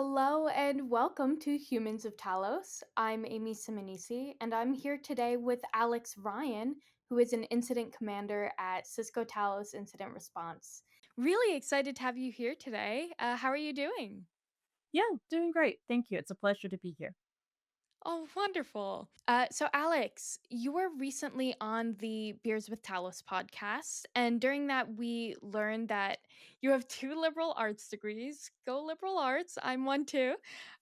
Hello and welcome to Humans of Talos. I'm Amy Simonisi, and I'm here today with Alex Ryan, who is an incident commander at Cisco Talos Incident Response. Really excited to have you here today. How are you doing? Yeah, doing great. Thank you. It's a pleasure to be here. Oh, wonderful. So, Alex, you were recently on the Beers with Talos podcast, and during that, we learned that you have two liberal arts degrees. Go liberal arts. I'm one too.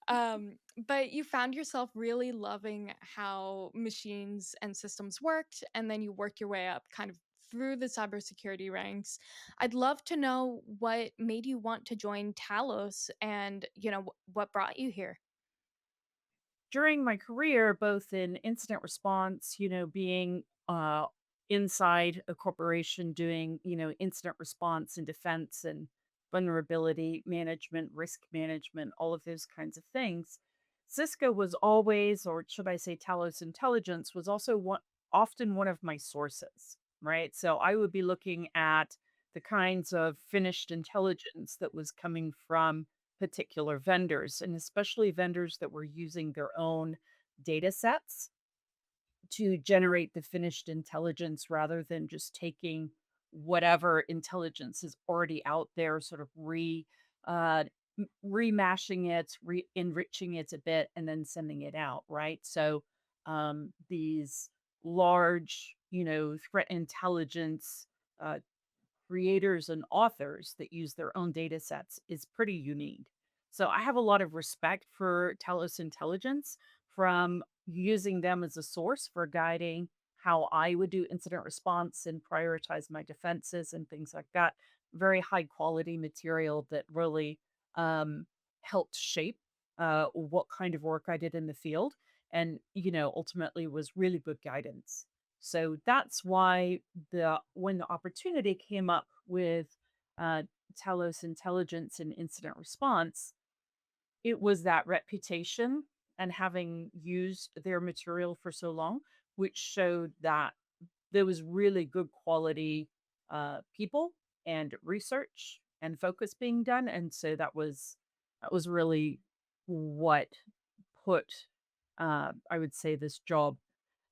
But you found yourself really loving how machines and systems worked, and then you worked your way up kind of through the cybersecurity ranks. I'd love to know what made you want to join Talos and, what brought you here. During my career, both in incident response, being inside a corporation doing, incident response and defense and vulnerability management, risk management, all of those kinds of things. Cisco was always, or should I say, Talos Intelligence was also often one of my sources, right? So I would be looking at the kinds of finished intelligence that was coming from particular vendors, and especially vendors that were using their own data sets to generate the finished intelligence rather than just taking whatever intelligence is already out there, sort of uh, remashing it, enriching it a bit, and then sending it out, right? So these large, threat intelligence uh, creators and authors that use their own data sets is pretty unique. So I have a lot of respect for Talos Intelligence from using them as a source for guiding how I would do incident response and prioritize my defenses and things like that. Very high quality material that really um, helped shape what kind of work I did in the field and, ultimately was really good guidance. So that's why the when the opportunity came up with uh, Talos Intelligence and Incident Response, it was that reputation and having used their material for so long, which showed that there was really good quality people and research and focus being done, and so that was really what put I would say this job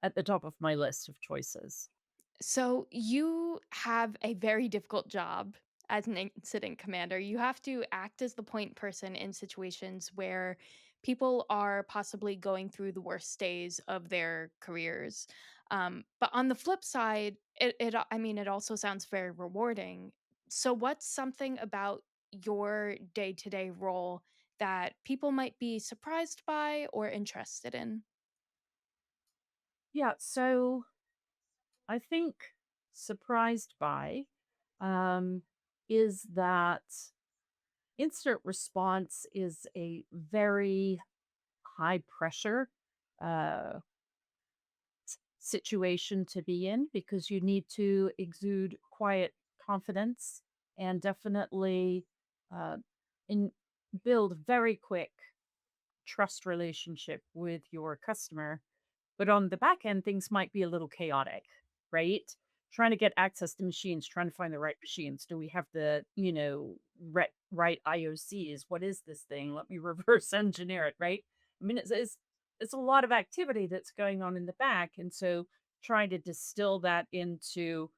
at the top of my list of choices. So you have a very difficult job as an incident commander. You have to act as the point person in situations where people are possibly going through the worst days of their careers. But on the flip side, it also sounds very rewarding. So what's something about your day-to-day role that people might be surprised by or interested in? Yeah, so I think surprised by um, is that instant response is a very high pressure uh, situation to be in because you need to exude quiet confidence and definitely uh, in, build very quick trust relationship with your customer. But on the back end, things might be a little chaotic, right? Trying to get access to machines, trying to find the right machines. Do we have the, right IOCs? What is this thing? Let me reverse engineer it, right? I mean, it's a lot of activity that's going on in the back. And so trying to distill that into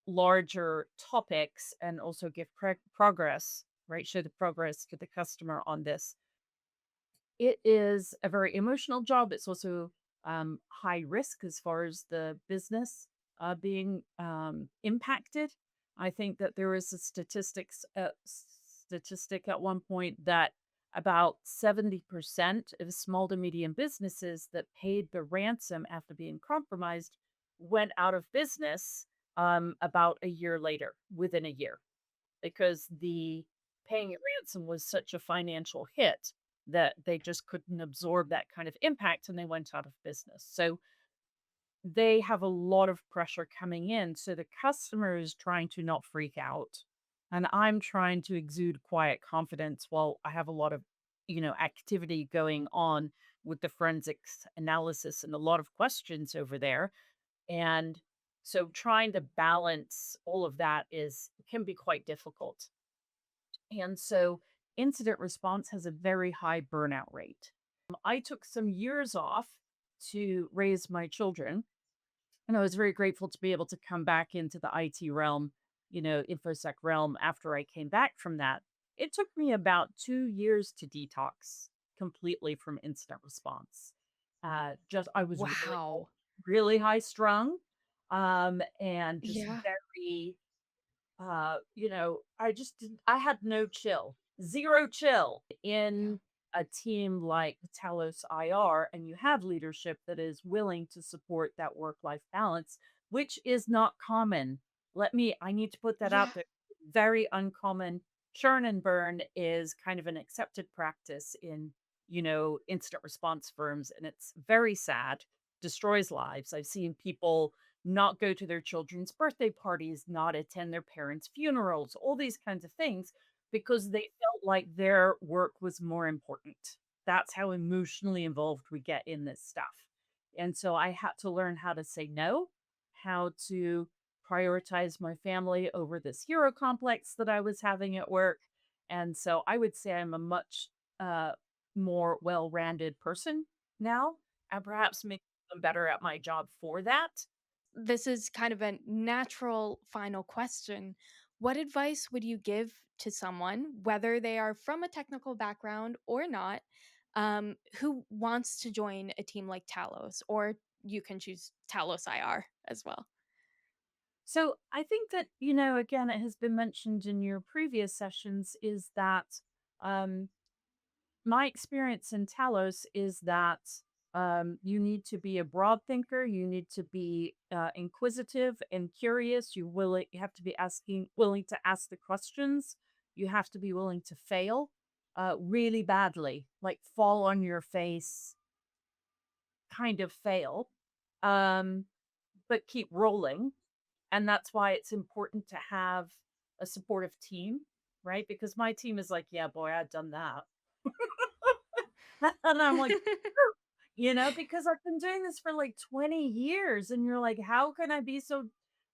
larger topics and also give progress, right? Show the progress to the customer on this. It is a very emotional job. It's also high risk as far as the business being impacted. I think that there is a statistic at one point that about 70% of small to medium businesses that paid the ransom after being compromised went out of business about a year later, within a year because the paying a ransom was such a financial hit that they just couldn't absorb that kind of impact and they went out of business. So they have a lot of pressure coming in. So the customer is trying to not freak out. And I'm trying to exude quiet confidence while I have a lot of, activity going on with the forensics analysis and a lot of questions over there. And so trying to balance all of that is can be quite difficult. And so incident response has a very high burnout rate. I took some years off to raise my children, and I was very grateful to be able to come back into the IT realm, InfoSec realm after I came back from that. It took me about 2 years to detox completely from incident response. Just I was Wow. really high strung, and just Yeah. very I just didn't I had no chill, 0 chill Yeah. in a team like Talos IR, and you have leadership that is willing to support that work-life balance, which is not common. I need to put that Yeah. out there. Very uncommon. Churn and burn is kind of an accepted practice in, incident response firms, and it's very sad, destroys lives. I've seen people not go to their children's birthday parties, not attend their parents' funerals, all these kinds of things because they felt like their work was more important. That's how emotionally involved we get in this stuff. And so I had to learn how to say no, how to prioritize my family over this hero complex that I was having at work. And so I would say I'm a much uh, more well rounded person now, and perhaps maybe I'm better at my job for that. This is kind of a natural final question. What advice would you give to someone, whether they are from a technical background or not, who wants to join a team like Talos? Or you can choose Talos IR as well. So I think that, again, it has been mentioned in your previous sessions is that um, my experience in Talos is that you need to be a broad thinker. You need to be inquisitive and curious. You have to be willing to ask the questions. You have to be willing to fail really badly, like fall on your face, kind of fail, um, but keep rolling. And that's why it's important to have a supportive team, right? Because my team is like, yeah, boy, I've done that. And I'm like, "Sure," because I've been doing this for like 20 years. And you're like, how can I be so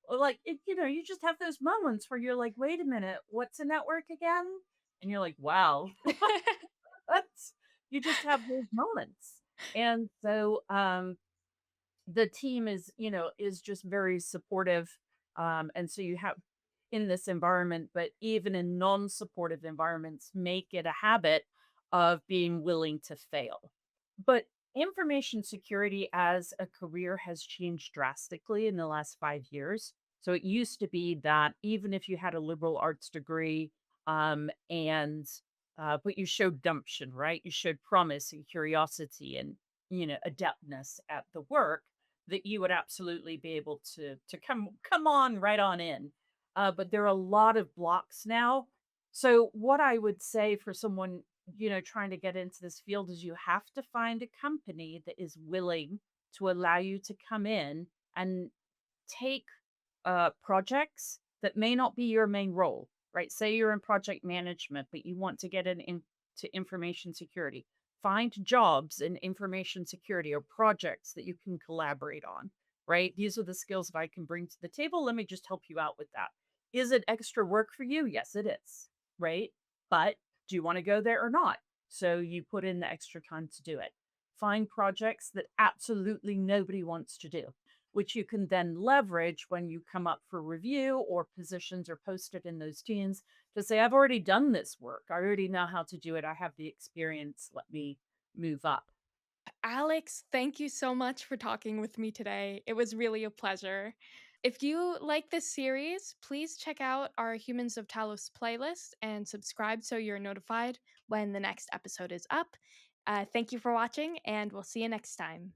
like, you just have those moments where you're like, wait a minute, what's a network again? And you're like, wow, that's, you just have those moments. And so, the team is just very supportive, and so you have in this environment, but even in non-supportive environments, make it a habit of being willing to fail. But information security as a career has changed drastically in the last 5 years. So it used to be that even if you had a liberal arts degree, and but you showed gumption, right? You showed promise and curiosity and adeptness at the work, that you would absolutely be able to come on right on in. But there are a lot of blocks now. So what I would say for someone, trying to get into this field is you have to find a company that is willing to allow you to come in and take projects that may not be your main role, right? Say you're in project management, but you want to get into information security. Find jobs in information security or projects that you can collaborate on, right? These are the skills that I can bring to the table. Let me just help you out with that. Is it extra work for you? Yes, it is, right? But do you want to go there or not? So you put in the extra time to do it. Find projects that absolutely nobody wants to do, which you can then leverage when you come up for review or positions are posted in those teams to say, I've already done this work. I already know how to do it. I have the experience. Let me move up. Alex, thank you so much for talking with me today. It was really a pleasure. If you like this series, please check out our Humans of Talos playlist and subscribe so you're notified when the next episode is up. Thank you for watching, and we'll see you next time.